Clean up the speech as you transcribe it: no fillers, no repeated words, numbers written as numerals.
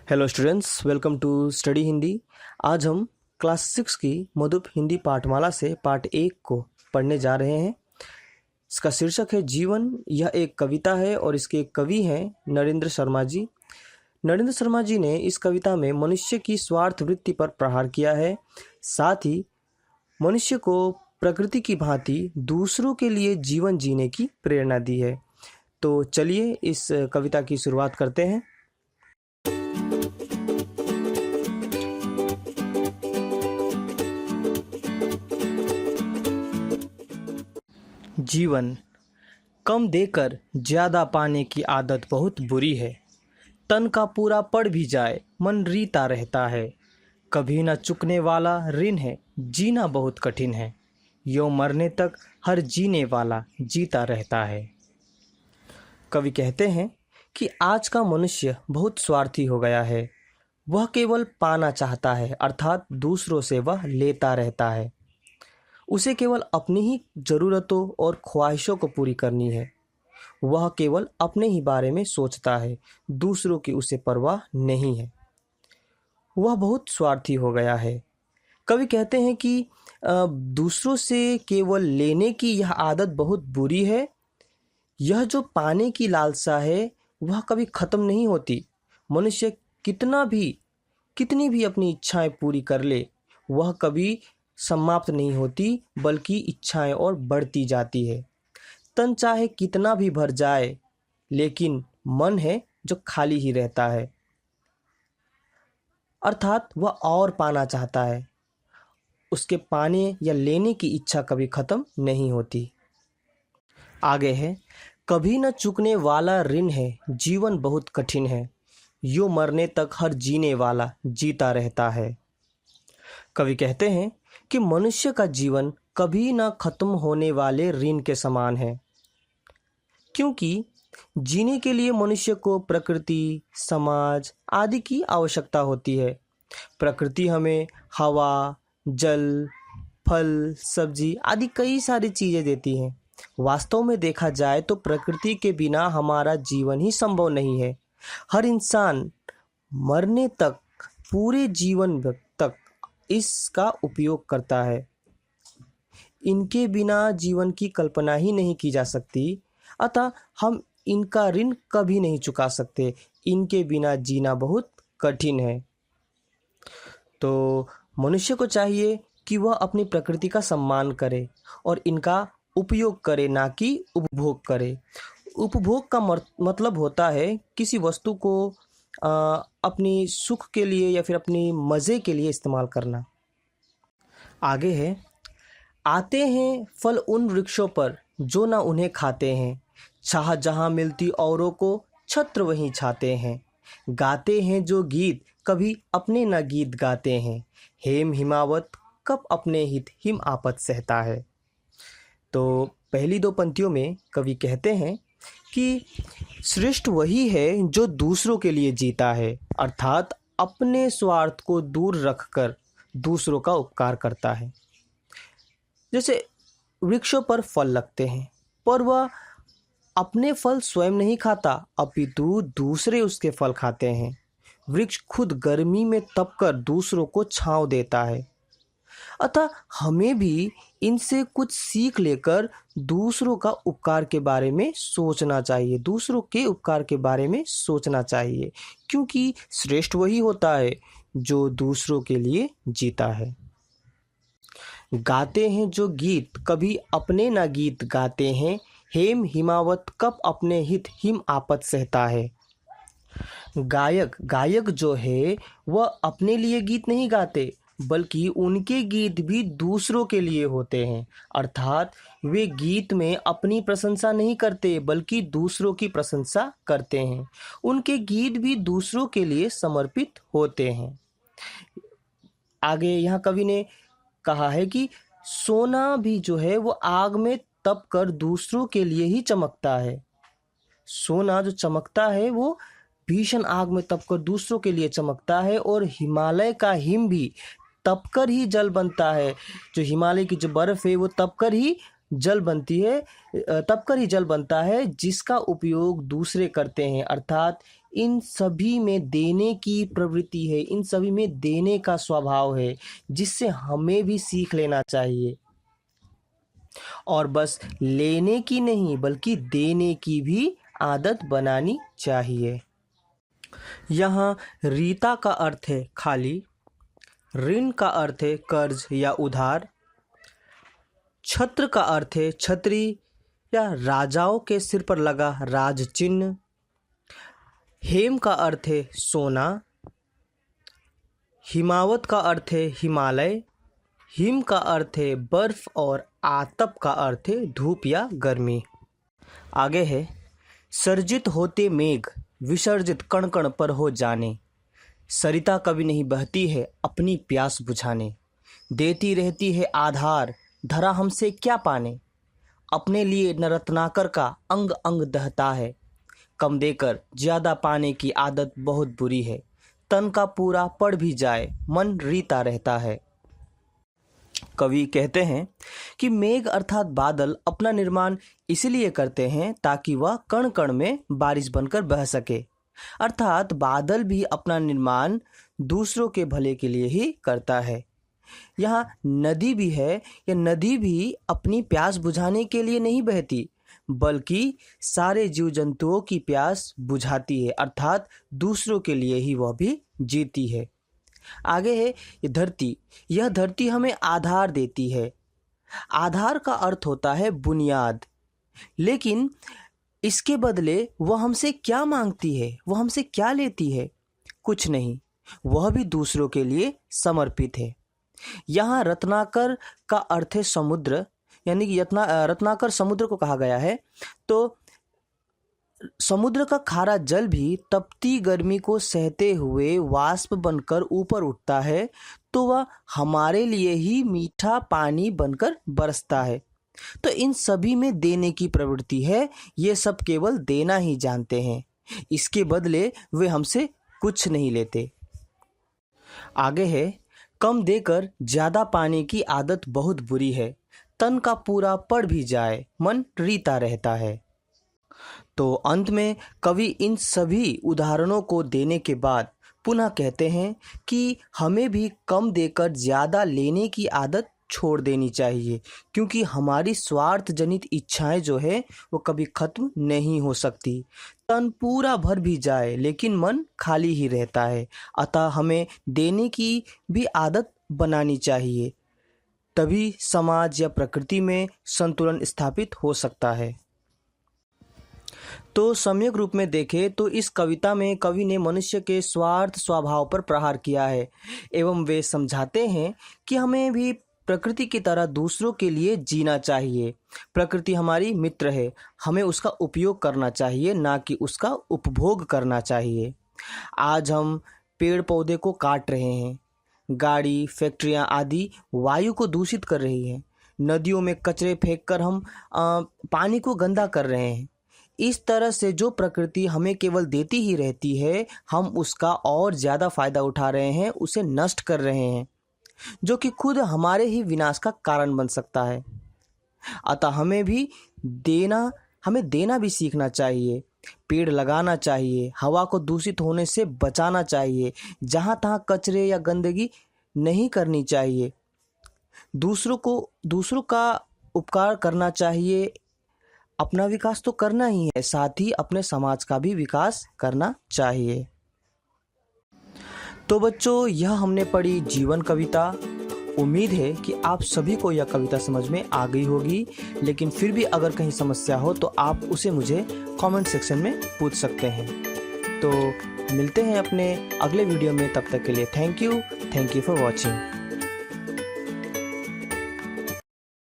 Hello students, welcome to study Hindi. आज हम class 6 की मधुप हिंदी पाठमाला से पाठ 1 को पढ़ने जा रहे हैं। इसका शीर्षक है जीवन। यह एक कविता है और इसके कवि हैं नरेंद्र शर्मा जी। नरेंद्र शर्मा जी ने इस कविता में मनुष्य की स्वार्थ वृत्ति पर प्रहार किया है। साथ ही मनुष्य को प्रकृति की भांति दूसरों के लिए जीवन जीने की प्रेरणा दी है। तो चलिए इस कविता की शुरुआत करते हैं। जीवन कम देकर ज्यादा पाने की आदत बहुत बुरी है। तन का पूरा पड़ भी जाए मन रीता रहता है। कभी न चुकने वाला ऋण है, जीना बहुत कठिन है। यो मरने तक हर जीने वाला जीता रहता है। कवि कहते हैं कि आज का मनुष्य बहुत स्वार्थी हो गया है। वह केवल पाना चाहता है, अर्थात दूसरों से वह लेता रहता है। उसे केवल अपनी ही ज़रूरतों और ख्वाहिशों को पूरी करनी है। वह केवल अपने ही बारे में सोचता है, दूसरों की उसे परवाह नहीं है। वह बहुत स्वार्थी हो गया है। कवि कहते हैं कि दूसरों से केवल लेने की यह आदत बहुत बुरी है। यह जो पाने की लालसा है वह कभी ख़त्म नहीं होती। मनुष्य कितनी भी अपनी इच्छाएं पूरी कर ले, वह कभी समाप्त नहीं होती, बल्कि इच्छाएं और बढ़ती जाती है। तन चाहे कितना भी भर जाए, लेकिन मन है जो खाली ही रहता है, अर्थात वह और पाना चाहता है। उसके पाने या लेने की इच्छा कभी खत्म नहीं होती। आगे है, कभी न चुकने वाला ऋण है, जीवन बहुत कठिन है। यो मरने तक हर जीने वाला जीता रहता है। कवि कहते हैं कि मनुष्य का जीवन कभी न खत्म होने वाले ऋण के समान है, क्योंकि जीने के लिए मनुष्य को प्रकृति, समाज आदि की आवश्यकता होती है। प्रकृति हमें हवा, जल, फल, सब्जी आदि कई सारी चीज़ें देती हैं। वास्तव में देखा जाए तो प्रकृति के बिना हमारा जीवन ही संभव नहीं है। हर इंसान मरने तक, पूरे जीवन तक इसका उपयोग करता है। इनके बिना जीवन की कल्पना ही नहीं की जा सकती, अतः हम इनका ऋण कभी नहीं चुका सकते। इनके बिना जीना बहुत कठिन है। तो मनुष्य को चाहिए कि वह अपनी प्रकृति का सम्मान करे और इनका उपयोग करे, ना कि उपभोग करे। उपभोग का मतलब होता है किसी वस्तु को अपनी सुख के लिए या फिर अपनी मज़े के लिए इस्तेमाल करना। आगे है, आते हैं फल उन वृक्षों पर जो ना उन्हें खाते हैं। चाह जहाँ मिलती औरों को छत्र वहीं छाते हैं। गाते हैं जो गीत कभी अपने न गीत गाते हैं। हेम हिमावत कब अपने हित हिम आपत सहता है। तो पहली दो पंक्तियों में कवि कहते हैं कि श्रेष्ठ वही है जो दूसरों के लिए जीता है, अर्थात अपने स्वार्थ को दूर रखकर दूसरों का उपकार करता है। जैसे वृक्षों पर फल लगते हैं, पर वह अपने फल स्वयं नहीं खाता, अपितु दूसरे उसके फल खाते हैं। वृक्ष खुद गर्मी में तपकर दूसरों को छांव देता है। अतः हमें भी इनसे कुछ सीख लेकर दूसरों का उपकार के बारे में सोचना चाहिए, दूसरों के उपकार के बारे में सोचना चाहिए, क्योंकि श्रेष्ठ वही होता है जो दूसरों के लिए जीता है। गाते हैं जो गीत कभी अपने ना गीत गाते हैं। हेम हिमावत कब अपने हित हिम आपत सहता है। गायक जो है वह अपने लिए गीत नहीं गाते, बल्कि उनके गीत भी दूसरों के लिए होते हैं, अर्थात वे गीत में अपनी प्रशंसा नहीं करते, बल्कि दूसरों की प्रशंसा करते हैं। उनके गीत भी दूसरों के लिए समर्पित होते हैं। आगे यहाँ कवि ने कहा है कि सोना भी जो है वो आग में तप कर दूसरों के लिए ही चमकता है। सोना जो चमकता है वो भीषण आग में तपकर दूसरों के लिए चमकता है। और हिमालय का हिम भी तपकर ही जल बनता है। जो हिमालय की जो बर्फ़ है वो तपकर ही जल बनता है, जिसका उपयोग दूसरे करते हैं, अर्थात इन सभी में देने की प्रवृत्ति है, इन सभी में देने का स्वभाव है, जिससे हमें भी सीख लेना चाहिए और बस लेने की नहीं बल्कि देने की भी आदत बनानी चाहिए। यहाँ रीता का अर्थ है खाली, ऋण का अर्थ है कर्ज या उधार, छत्र का अर्थ है छतरी या राजाओं के सिर पर लगा राज चिन्ह, हेम का अर्थ है सोना, हिमावत का अर्थ है हिमालय, हिम का अर्थ है बर्फ और आतप का अर्थ है धूप या गर्मी। आगे है सर्जित होते मेघ विसर्जित कण कण पर हो जाने, सरिता कभी नहीं बहती है अपनी प्यास बुझाने, देती रहती है आधार धरा हमसे क्या पाने, अपने लिए न रत्नाकर का अंग अंग दहता है, कम देकर ज्यादा पाने की आदत बहुत बुरी है, तन का पूरा पड़ भी जाए मन रीता रहता है। कवि कहते हैं कि मेघ अर्थात बादल अपना निर्माण इसलिए करते हैं ताकि वह कण कण में बारिश बनकर बह सके, अर्थात बादल भी अपना निर्माण दूसरों के भले के लिए ही करता है। यहाँ नदी भी है, यह नदी भी अपनी प्यास बुझाने के लिए नहीं बहती बल्कि सारे जीव जंतुओं की प्यास बुझाती है, अर्थात दूसरों के लिए ही वह भी जीती है। आगे है ये धरती, यह धरती हमें आधार देती है। आधार का अर्थ होता है बुनियाद, लेकिन इसके बदले वह हमसे क्या मांगती है, वह हमसे क्या लेती है? कुछ नहीं, वह भी दूसरों के लिए समर्पित है। यहाँ रत्नाकर का अर्थ है समुद्र, यानी कि रत्नाकर समुद्र को कहा गया है। तो समुद्र का खारा जल भी तपती गर्मी को सहते हुए वाष्प बनकर ऊपर उठता है, तो वह हमारे लिए ही मीठा पानी बनकर बरसता है। तो इन सभी में देने की प्रवृत्ति है, ये सब केवल देना ही जानते हैं, इसके बदले वे हमसे कुछ नहीं लेते। आगे है कम देकर ज्यादा पाने की आदत बहुत बुरी है, तन का पूरा पड़ भी जाए मन रीता रहता है। तो अंत में कवि इन सभी उदाहरणों को देने के बाद पुनः कहते हैं कि हमें भी कम देकर ज़्यादा लेने की आदत छोड़ देनी चाहिए, क्योंकि हमारी स्वार्थ जनित इच्छाएं जो है वो कभी खत्म नहीं हो सकती। तन पूरा भर भी जाए लेकिन मन खाली ही रहता है, अतः हमें देने की भी आदत बनानी चाहिए, तभी समाज या प्रकृति में संतुलन स्थापित हो सकता है। तो सम्यक रूप में देखें तो इस कविता में कवि ने मनुष्य के स्वार्थ स्वभाव पर प्रहार किया है एवं वे समझाते हैं कि हमें भी प्रकृति की तरह दूसरों के लिए जीना चाहिए। प्रकृति हमारी मित्र है, हमें उसका उपयोग करना चाहिए, ना कि उसका उपभोग करना चाहिए। आज हम पेड़ पौधे को काट रहे हैं, गाड़ी फैक्ट्रियां आदि वायु को दूषित कर रही हैं, नदियों में कचरे फेंककर हम पानी को गंदा कर रहे हैं। इस तरह से जो प्रकृति हमें केवल देती ही रहती है, हम उसका और ज़्यादा फायदा उठा रहे हैं, उसे नष्ट कर रहे हैं, जो कि खुद हमारे ही विनाश का कारण बन सकता है। अतः हमें देना भी सीखना चाहिए, पेड़ लगाना चाहिए, हवा को दूषित होने से बचाना चाहिए, जहाँ तहाँ कचरे या गंदगी नहीं करनी चाहिए, दूसरों का उपकार करना चाहिए। अपना विकास तो करना ही है, साथ ही अपने समाज का भी विकास करना चाहिए। तो बच्चों, यह हमने पढ़ी जीवन कविता। उम्मीद है कि आप सभी को यह कविता समझ में आ गई होगी, लेकिन फिर भी अगर कहीं समस्या हो तो आप उसे मुझे कमेंट सेक्शन में पूछ सकते हैं। तो मिलते हैं अपने अगले वीडियो में, तब तक के लिए थैंक यू फॉर वॉचिंग।